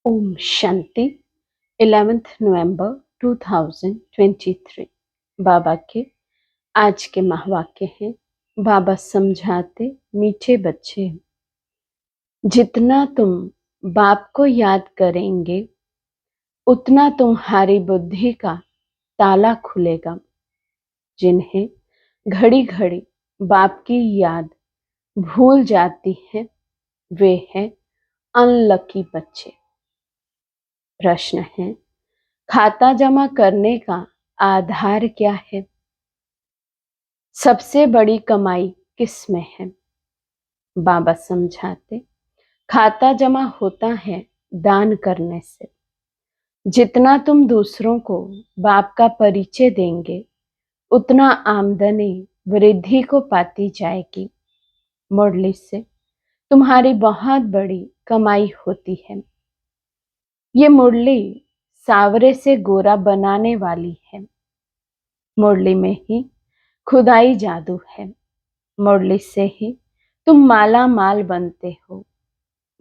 Om Shanti 11th नवंबर 2023। बाबा के आज के महावाक्य हैं। बाबा समझाते मीठे बच्चे, जितना तुम बाप को याद करेंगे उतना तुम्हारी बुद्धि का ताला खुलेगा। जिन्हें घड़ी घड़ी बाप की याद भूल जाती है वे हैं अनलकी बच्चे। प्रश्न है, खाता जमा करने का आधार क्या है? सबसे बड़ी कमाई किस में है? बाबा समझाते, खाता जमा होता है दान करने से। जितना तुम दूसरों को बाप का परिचय देंगे उतना आमदनी वृद्धि को पाती जाएगी। मुरली से तुम्हारी बहुत बड़ी कमाई होती है। ये मुरली सावरे से गोरा बनाने वाली है। मुरली में ही खुदाई जादू है। मुरली से ही तुम माला माल बनते हो।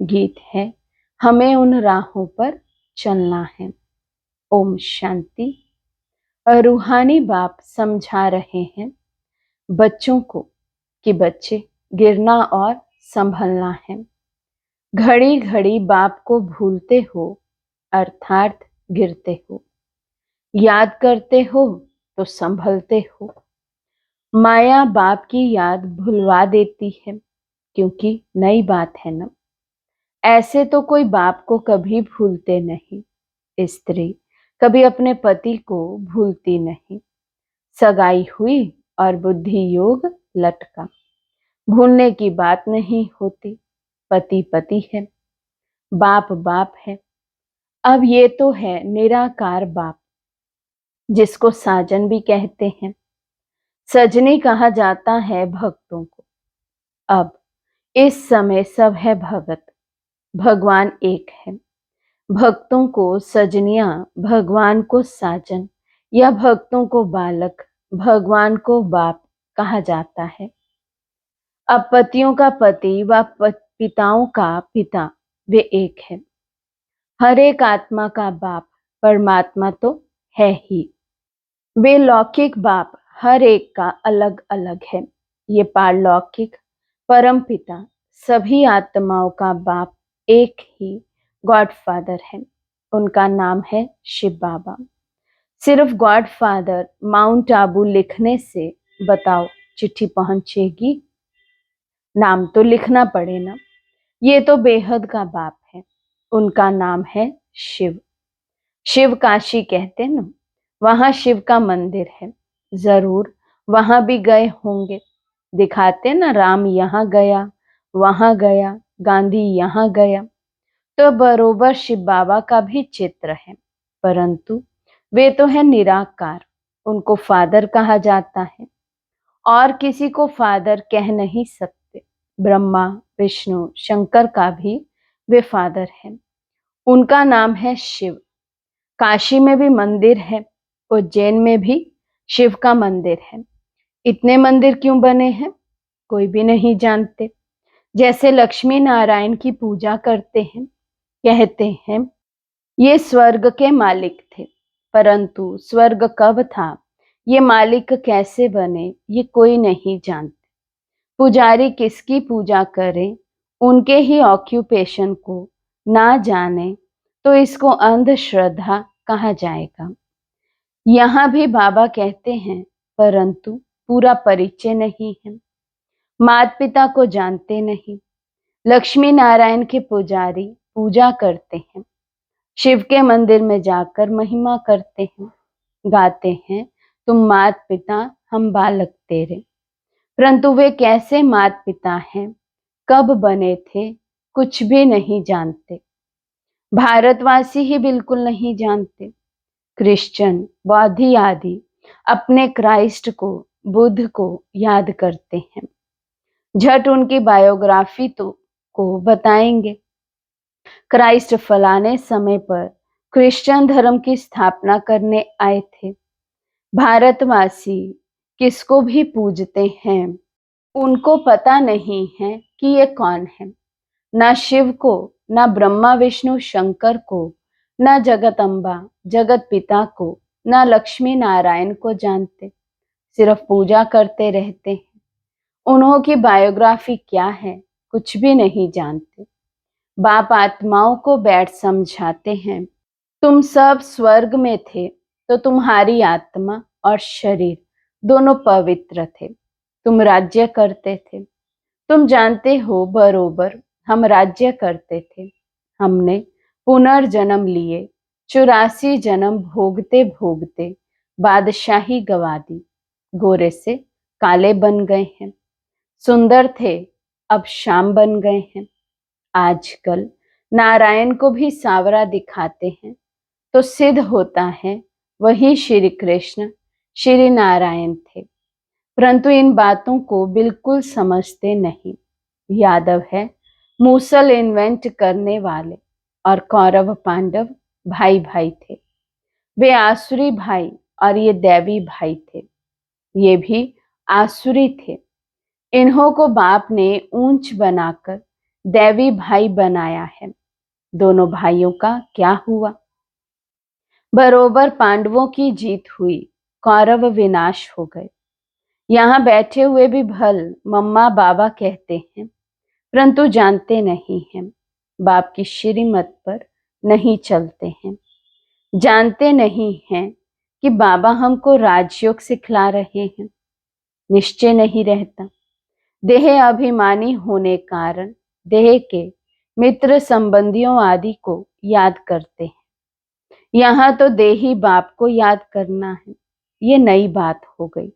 गीत है, हमें उन राहों पर चलना है। ओम शांति। रूहानी बाप समझा रहे हैं बच्चों को कि बच्चे गिरना और संभलना है। घड़ी घड़ी बाप को भूलते हो अर्थात गिरते हो। याद करते हो तो संभलते हो। माया बाप की याद भुलवा देती है क्योंकि नई बात है ना। ऐसे तो कोई बाप को कभी भूलते नहीं। स्त्री कभी अपने पति को भूलती नहीं। सगाई हुई और बुद्धि योग लटका। भूलने की बात नहीं होती। पति पति है, बाप बाप है। अब ये तो है निराकार बाप, जिसको साजन भी कहते हैं। सजनी कहा जाता है भक्तों को। अब इस समय सब है भगत। भगवान एक है। भक्तों को सजनिया, भगवान को साजन, या भक्तों को बालक, भगवान को बाप कहा जाता है। अब पतियों का पति व पिताओं का पिता वे एक है। हर एक आत्मा का बाप परमात्मा तो है ही। वे लौकिक बाप हर एक का अलग अलग है। ये पारलौकिक परम पिता सभी आत्माओं का बाप एक ही गॉड फादर है। उनका नाम है शिव बाबा। सिर्फ गॉड फादर माउंट आबू लिखने से बताओ चिट्ठी पहुंचेगी? नाम तो लिखना पड़े ना। ये तो बेहद का बाप है। उनका नाम है शिव। शिव काशी कहते ना, वहां शिव का मंदिर है। जरूर वहां भी गए होंगे। दिखाते ना, राम यहाँ गया, वहां गया, गांधी यहाँ गया। तो बरोबर शिव बाबा का भी चित्र है, परंतु वे तो है निराकार। उनको फादर कहा जाता है और किसी को फादर कह नहीं सकते। ब्रह्मा विष्णु शंकर का भी वे फादर हैं। उनका नाम है शिव। काशी में भी मंदिर है, उज्जैन में भी शिव का मंदिर है। इतने मंदिर क्यों बने हैं कोई भी नहीं जानते। जैसे लक्ष्मी नारायण की पूजा करते हैं, कहते हैं ये स्वर्ग के मालिक थे, परंतु स्वर्ग कब था, ये मालिक कैसे बने, ये कोई नहीं जानते। पुजारी किसकी पूजा करें, उनके ही ऑक्यूपेशन को ना जाने तो इसको अंधश्रद्धा कहा जाएगा। यहाँ भी बाबा कहते हैं, परंतु पूरा परिचय नहीं है। माता पिता को जानते नहीं। लक्ष्मी नारायण के पुजारी पूजा करते हैं, शिव के मंदिर में जाकर महिमा करते हैं, गाते हैं तुम मात पिता हम बालक तेरे। परंतु वे कैसे मात पिता हैं, कब बने थे, कुछ भी नहीं जानते। भारतवासी ही बिल्कुल नहीं जानते। क्रिश्चियन बौद्धी आदि अपने क्राइस्ट को, बुद्ध को याद करते हैं। झट उनकी बायोग्राफी तो को बताएंगे। क्राइस्ट फलाने समय पर क्रिश्चियन धर्म की स्थापना करने आए थे। भारतवासी किसको भी पूजते हैं, उनको पता नहीं है कि ये कौन है। ना शिव को, ना ब्रह्मा विष्णु शंकर को, ना जगदम्बा जगत पिता को, ना लक्ष्मी नारायण को जानते, सिर्फ पूजा करते रहते हैं। उन्हों की बायोग्राफी क्या है कुछ भी नहीं जानते। बाप आत्माओं को बैठ समझाते हैं, तुम सब स्वर्ग में थे तो तुम्हारी आत्मा और शरीर दोनों पवित्र थे। तुम राज्य करते थे, तुम जानते हो बरोबर हम राज्य करते थे। हमने पुनर्जन्म लिए, 84 जन्म भोगते भोगते बादशाही गवा दी। गोरे से काले बन गए हैं, सुंदर थे अब शाम बन गए हैं। आजकल नारायण को भी सावरा दिखाते हैं तो सिद्ध होता है वही श्री कृष्ण श्री नारायण थे, परंतु इन बातों को बिल्कुल समझते नहीं। यादव है मूसल इन्वेंट करने वाले और कौरव पांडव भाई भाई थे। वे आसुरी भाई और ये दैवी भाई थे, ये भी आसुरी थे। इन्हों को बाप ने ऊंच बनाकर दैवी भाई बनाया है। दोनों भाइयों का क्या हुआ? बरोबर पांडवों की जीत हुई, कौरव विनाश हो गए। यहाँ बैठे हुए भी भल मम्मा बाबा कहते हैं, परंतु जानते नहीं हैं, बाप की श्रीमत पर नहीं चलते हैं। जानते नहीं हैं कि बाबा हमको राजयोग सिखला रहे हैं। निश्चय नहीं रहता। देह अभिमानी होने कारण देह के मित्र संबंधियों आदि को याद करते हैं। यहाँ तो देही बाप को याद करना है, ये नई बात हो गई।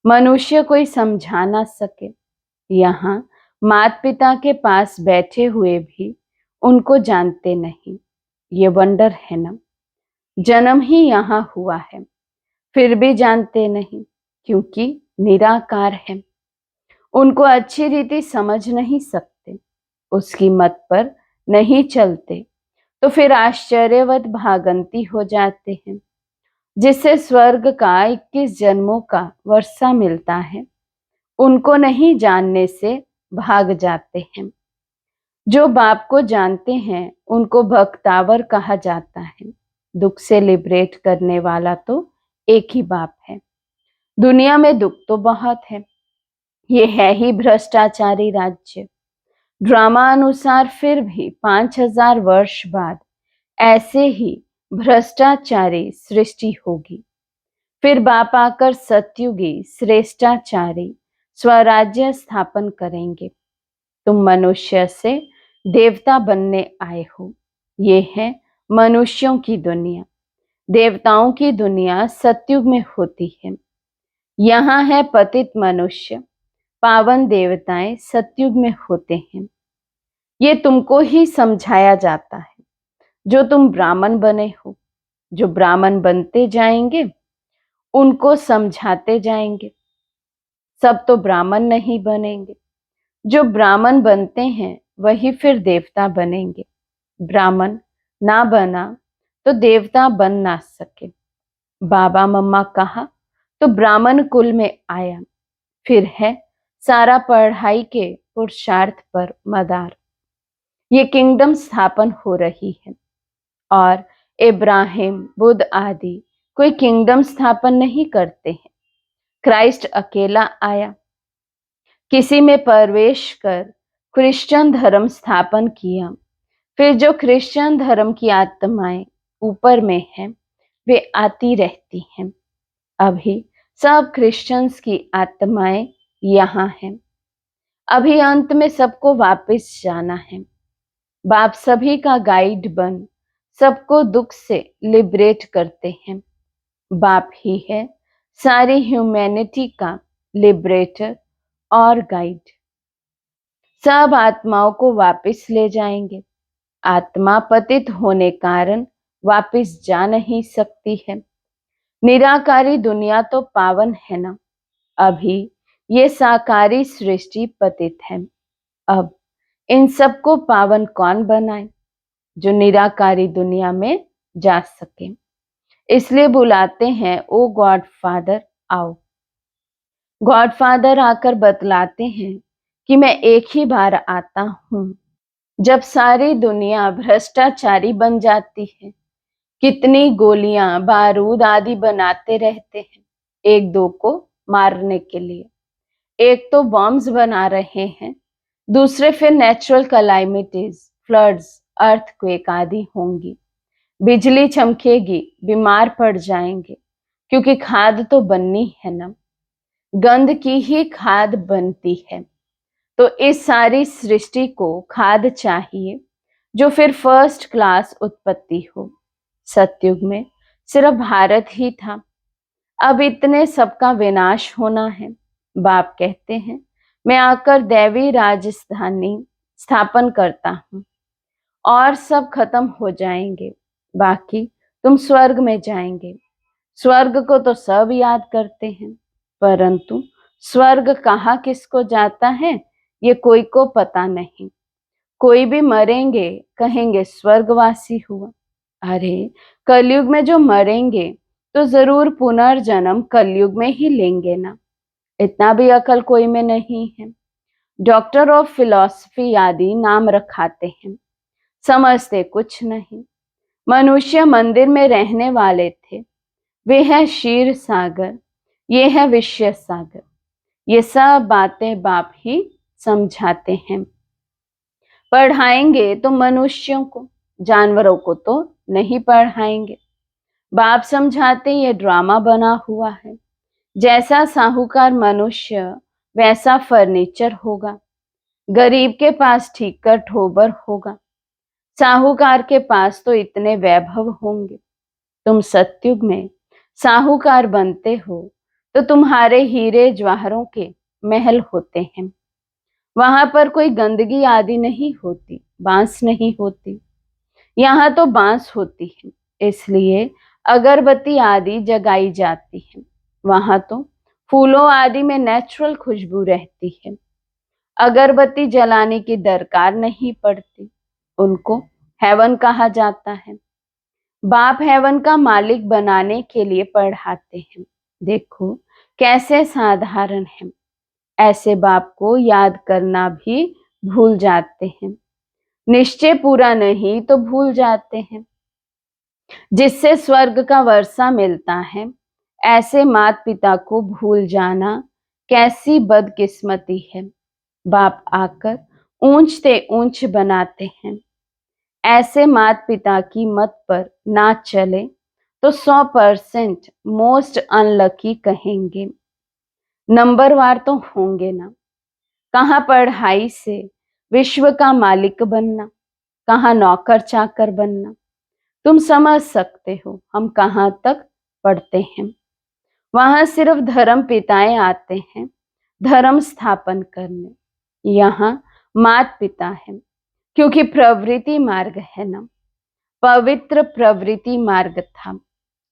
मनुष्य कोई समझा ना सके। यहाँ माता पिता के पास बैठे हुए भी उनको जानते नहीं। ये वंडर है ना। जन्म ही यहाँ हुआ है, फिर भी जानते नहीं, क्योंकि निराकार है। उनको अच्छी रीति समझ नहीं सकते, उसकी मत पर नहीं चलते, तो फिर आश्चर्यवत भागंती हो जाते हैं। जिससे स्वर्ग का 21 जन्मों का वर्षा मिलता है, उनको नहीं जानने से भाग जाते हैं। जो बाप को जानते हैं उनको भक्तावर कहा जाता है। दुख से लिबरेट करने वाला तो एक ही बाप है। दुनिया में दुख तो बहुत है, ये है ही भ्रष्टाचारी राज्य। ड्रामा अनुसार फिर भी 5000 वर्ष बाद ऐसे ही भ्रष्टाचारी सृष्टि होगी। फिर बाप आकर सत्युगी श्रेष्ठाचारी स्वराज्य स्थापन करेंगे। तुम मनुष्य से देवता बनने आए हो। ये है मनुष्यों की दुनिया। देवताओं की दुनिया सत्युग में होती है। यहाँ है पतित मनुष्य, पावन देवताएं सत्युग में होते हैं। ये तुमको ही समझाया जाता है। जो तुम ब्राह्मण बने हो, जो ब्राह्मण बनते जाएंगे उनको समझाते जाएंगे। सब तो ब्राह्मण नहीं बनेंगे। जो ब्राह्मण बनते हैं वही फिर देवता बनेंगे। ब्राह्मण ना बना तो देवता बन ना सके। बाबा मम्मा कहा तो ब्राह्मण कुल में आया। फिर है सारा पढ़ाई के पुरुषार्थ पर मदार। ये किंगडम स्थापन हो रही है और इब्राहिम बुद्ध आदि कोई किंगडम स्थापन नहीं करते हैं। क्राइस्ट अकेला आया, किसी में प्रवेश कर क्रिश्चियन धर्म स्थापन किया। फिर जो क्रिश्चियन धर्म की आत्माएं ऊपर में हैं, वे आती रहती हैं। अभी सब क्रिश्चियंस की आत्माएं यहाँ हैं। अभी अंत में सबको वापस जाना है। बाप सभी का गाइड बन सबको दुख से लिबरेट करते हैं। बाप ही है सारी ह्यूमैनिटी का लिबरेटर और गाइड। सब आत्माओं को वापस ले जाएंगे। आत्मा पतित होने कारण वापस जा नहीं सकती है। निराकारी दुनिया तो पावन है ना। अभी ये साकारी सृष्टि पतित है। अब इन सबको पावन कौन बनाए? जो निराकारी दुनिया में जा सके। इसलिए बुलाते हैं ओ गॉड फादर आओ। गॉड फादर आकर बतलाते हैं कि मैं एक ही बार आता हूँ। जब सारी दुनिया भ्रष्टाचारी बन जाती है, कितनी गोलियां बारूद आदि बनाते रहते हैं एक दो को मारने के लिए। एक तो बॉम्ब्स बना रहे हैं, दूसरे फिर नेचुरल कैलामिटीज, फ्लड्स, अर्थक्वेक आदि होंगी। बिजली चमकेगी, बीमार पड़ जाएंगे, क्योंकि खाद तो बननी है ना। गंध की ही खाद बनती है। तो इस सारी सृष्टि को खाद चाहिए, जो फिर फर्स्ट क्लास उत्पत्ति हो। सतयुग में सिर्फ भारत ही था, अब इतने सबका विनाश होना है। बाप कहते हैं, मैं आकर दैवी राजधानी स्थापन करता हूं और सब खत्म हो जाएंगे, बाकी तुम स्वर्ग में जाएंगे। स्वर्ग को तो सब याद करते हैं, परंतु स्वर्ग कहाँ किसको जाता है ये कोई को पता नहीं। कोई भी मरेंगे कहेंगे स्वर्गवासी हुआ। अरे कलयुग में जो मरेंगे तो जरूर पुनर्जन्म कलयुग में ही लेंगे ना। इतना भी अकल कोई में नहीं है। डॉक्टर ऑफ फिलॉसफी आदि नाम रखाते हैं, समझते कुछ नहीं। मनुष्य मंदिर में रहने वाले थे, वे है क्षीर सागर, ये है विषय सागर। ये सब बातें बाप ही समझाते हैं। पढ़ाएंगे तो मनुष्यों को, जानवरों को तो नहीं पढ़ाएंगे। बाप समझाते ये ड्रामा बना हुआ है। जैसा साहूकार मनुष्य वैसा फर्नीचर होगा। गरीब के पास ठीक कर ठोबर होगा, साहूकार के पास तो इतने वैभव होंगे। तुम सतयुग में साहूकार बनते हो तो तुम्हारे हीरे जवाहरों के महल होते हैं। वहां पर कोई गंदगी आदि नहीं होती, बांस नहीं होती। यहाँ तो बांस होती है, इसलिए अगरबत्ती आदि जगाई जाती है। वहां तो फूलों आदि में नेचुरल खुशबू रहती है। अगरबत्ती जलाने की दरकार नहीं पड़ती, उनको हेवन कहा जाता है। बाप हेवन का मालिक बनाने के लिए पढ़ाते हैं। देखो कैसे साधारण है, ऐसे बाप को याद करना भी भूल जाते हैं। निश्चय पूरा नहीं तो भूल जाते हैं। जिससे स्वर्ग का वर्षा मिलता है, ऐसे माता पिता को भूल जाना कैसी बदकिस्मती है। बाप आकर ऊंचते ऊंच बनाते हैं। ऐसे माता पिता की मत पर ना चले तो 100% मोस्ट अनलकी कहेंगे। नंबरवार तो होंगे ना। कहाँ पढ़ाई से विश्व का मालिक बनना, कहाँ नौकर चाकर बनना। तुम समझ सकते हो हम कहाँ तक पढ़ते हैं। वहां सिर्फ धर्म पिताएं आते हैं धर्म स्थापन करने। यहाँ मात पिता है, क्योंकि प्रवृत्ति मार्ग है ना। पवित्र प्रवृत्ति मार्ग था,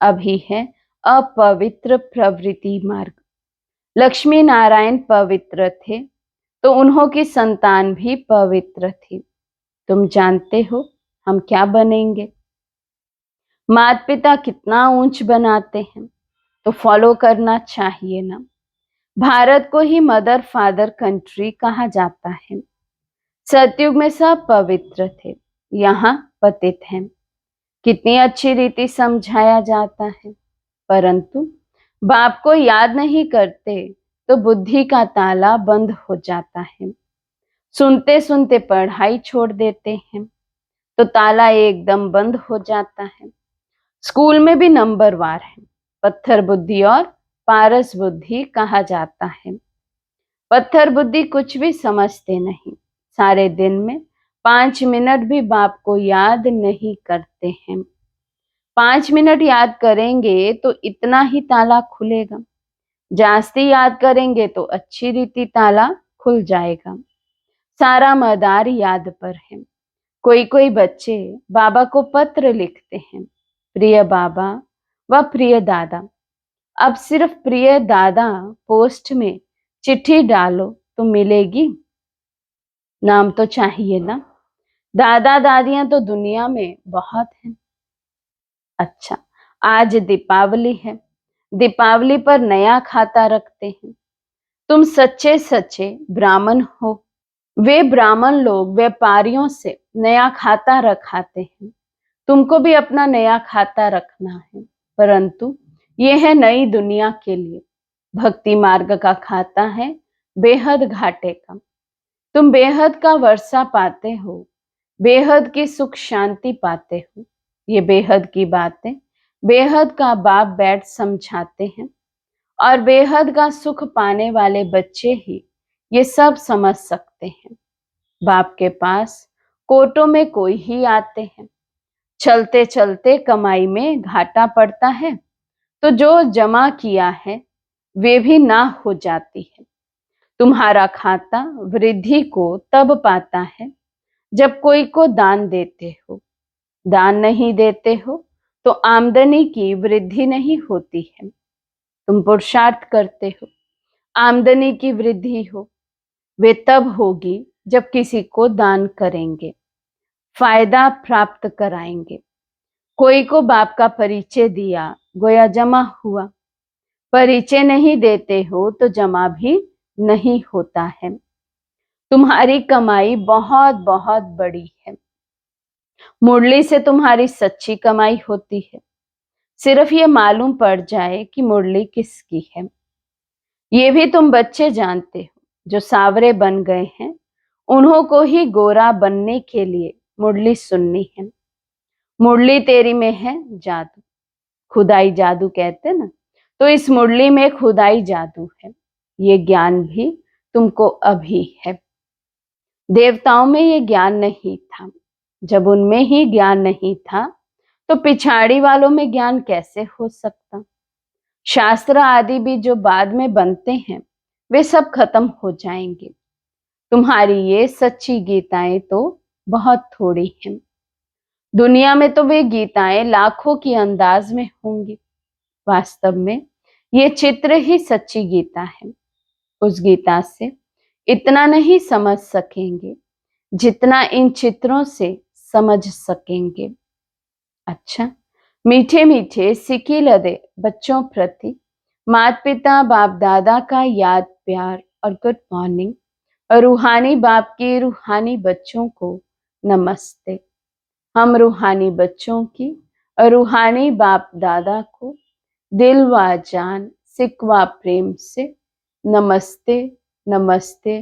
अभी है अपवित्र प्रवृत्ति मार्ग। लक्ष्मी नारायण पवित्र थे तो उन्हों की संतान भी पवित्र थी। तुम जानते हो हम क्या बनेंगे। माता पिता कितना ऊंच बनाते हैं तो फॉलो करना चाहिए ना। भारत को ही मदर फादर कंट्री कहा जाता है। सतयुग में सब पवित्र थे, यहाँ पतित हैं। कितनी अच्छी रीति समझाया जाता है, परंतु बाप को याद नहीं करते तो बुद्धि का ताला बंद हो जाता है। सुनते सुनते पढ़ाई छोड़ देते हैं तो ताला एकदम बंद हो जाता है। स्कूल में भी नंबरवार है, पत्थर बुद्धि और पारस बुद्धि कहा जाता है। पत्थर बुद्धि कुछ भी समझते नहीं, सारे दिन में 5 मिनट भी बाप को याद नहीं करते हैं। 5 मिनट याद करेंगे तो इतना ही ताला खुलेगा, जास्ती याद करेंगे तो अच्छी रीति ताला खुल जाएगा। सारा मदार याद पर है। कोई कोई बच्चे बाबा को पत्र लिखते हैं, प्रिय बाबा व प्रिय दादा। अब सिर्फ प्रिय दादा पोस्ट में चिट्ठी डालो तो मिलेगी, नाम तो चाहिए ना। दादा दादियां तो दुनिया में बहुत हैं। अच्छा, आज दीपावली है, दीपावली पर नया खाता रखते हैं। तुम सच्चे सच्चे ब्राह्मण हो वे ब्राह्मण लोग व्यापारियों से नया खाता रखाते हैं। तुमको भी अपना नया खाता रखना है, परंतु ये है नई दुनिया के लिए। भक्ति मार्ग का खाता है बेहद घाटे का। तुम बेहद का वर्षा पाते हो, बेहद की सुख शांति पाते हो। ये बेहद की बातें बेहद का बाप बैठ समझाते हैं, और बेहद का सुख पाने वाले बच्चे ही ये सब समझ सकते हैं। बाप के पास कोटों में कोई ही आते हैं। चलते चलते कमाई में घाटा पड़ता है, तो जो जमा किया है वे भी ना हो जाती है। तुम्हारा खाता वृद्धि को तब पाता है जब कोई को दान देते हो। दान नहीं देते हो तो आमदनी की वृद्धि नहीं होती है। तुम पुरुषार्थ करते हो, आमदनी की वृद्धि हो, वे तब होगी जब किसी को दान करेंगे, फायदा प्राप्त कराएंगे। कोई को बाप का परिचय दिया, गोया जमा हुआ। परिचय नहीं देते हो तो जमा भी नहीं होता है। तुम्हारी कमाई बहुत बहुत बड़ी है। मुरली से तुम्हारी सच्ची कमाई होती है। सिर्फ ये मालूम पड़ जाए कि मुरली किसकी है। ये भी तुम बच्चे जानते हो, जो सावरे बन गए हैं उन्हों को ही गोरा बनने के लिए मुरली सुननी है। मुरली तेरी में है जादू, खुदाई जादू कहते ना, तो इस मुरली में खुदाई जादू है। ये ज्ञान भी तुमको अभी है। देवताओं में ये ज्ञान नहीं था। जब उनमें ही ज्ञान नहीं था तो पिछाड़ी वालों में ज्ञान कैसे हो सकता। शास्त्र आदि भी जो बाद में बनते हैं वे सब खत्म हो जाएंगे। तुम्हारी ये सच्ची गीताएं तो बहुत थोड़ी हैं। दुनिया में तो वे गीताएं लाखों की अंदाज में होंगी। वास्तव में ये चित्र ही सच्ची गीता है। उस गीता से इतना नहीं समझ सकेंगे जितना इन चित्रों से समझ सकेंगे। अच्छा, मीठे मीठे सिकी लदे बच्चों प्रति माता पिता बाप दादा का याद प्यार और गुड मॉर्निंग, और रूहानी बाप की रूहानी बच्चों को नमस्ते। हम रूहानी बच्चों की और रूहानी बाप दादा को दिल व जान सिकवा प्रेम से नमस्ते नमस्ते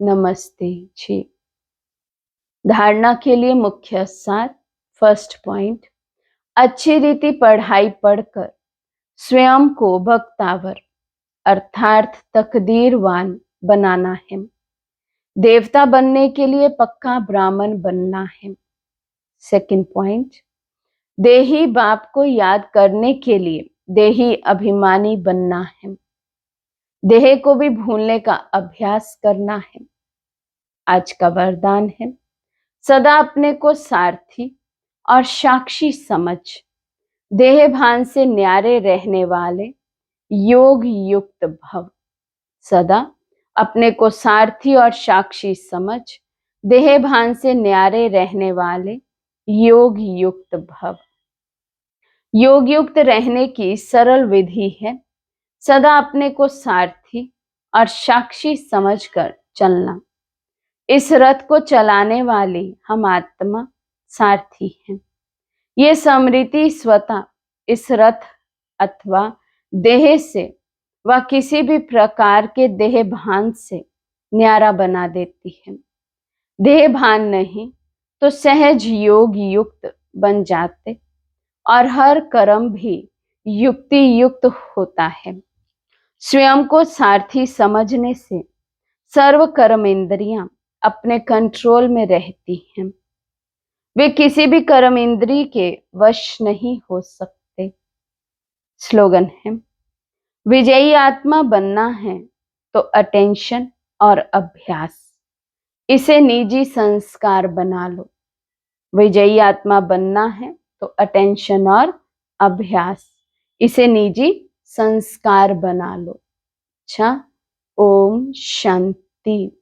नमस्ते जी। धारणा के लिए मुख्य सार। फर्स्ट पॉइंट, अच्छी रीति पढ़ाई पढ़कर स्वयं को भक्तावर अर्थात तकदीरवान बनाना है। देवता बनने के लिए पक्का ब्राह्मण बनना है। सेकंड पॉइंट, देही बाप को याद करने के लिए देही अभिमानी बनना है। देह को भी भूलने का अभ्यास करना है। आज का वरदान है, सदा अपने को सारथी और साक्षी समझ देह भान से न्यारे रहने वाले योग युक्त भव। सदा अपने को सारथी और साक्षी समझ देह भान से न्यारे रहने वाले योग युक्त भव। योग युक्त रहने की सरल विधि है सदा अपने को सारथी और साक्षी समझकर चलना। इस रथ को चलाने वाली हम आत्मा सारथी हैं। ये स्मृति स्वतः इस रथ अथवा देह से व किसी भी प्रकार के देह भान से न्यारा बना देती है। देह भान नहीं तो सहज योग युक्त बन जाते और हर कर्म भी युक्ति युक्त होता है। स्वयं को सारथी समझने से सर्व कर्म इंद्रियां अपने कंट्रोल में रहती हैं। वे किसी भी कर्म इंद्रिय के वश नहीं हो सकते। स्लोगन है, विजयी आत्मा बनना है तो अटेंशन और अभ्यास, इसे निजी संस्कार बना लो। विजयी आत्मा बनना है तो अटेंशन और अभ्यास, इसे निजी संस्कार बना लो। अच्छा, ओम शांति।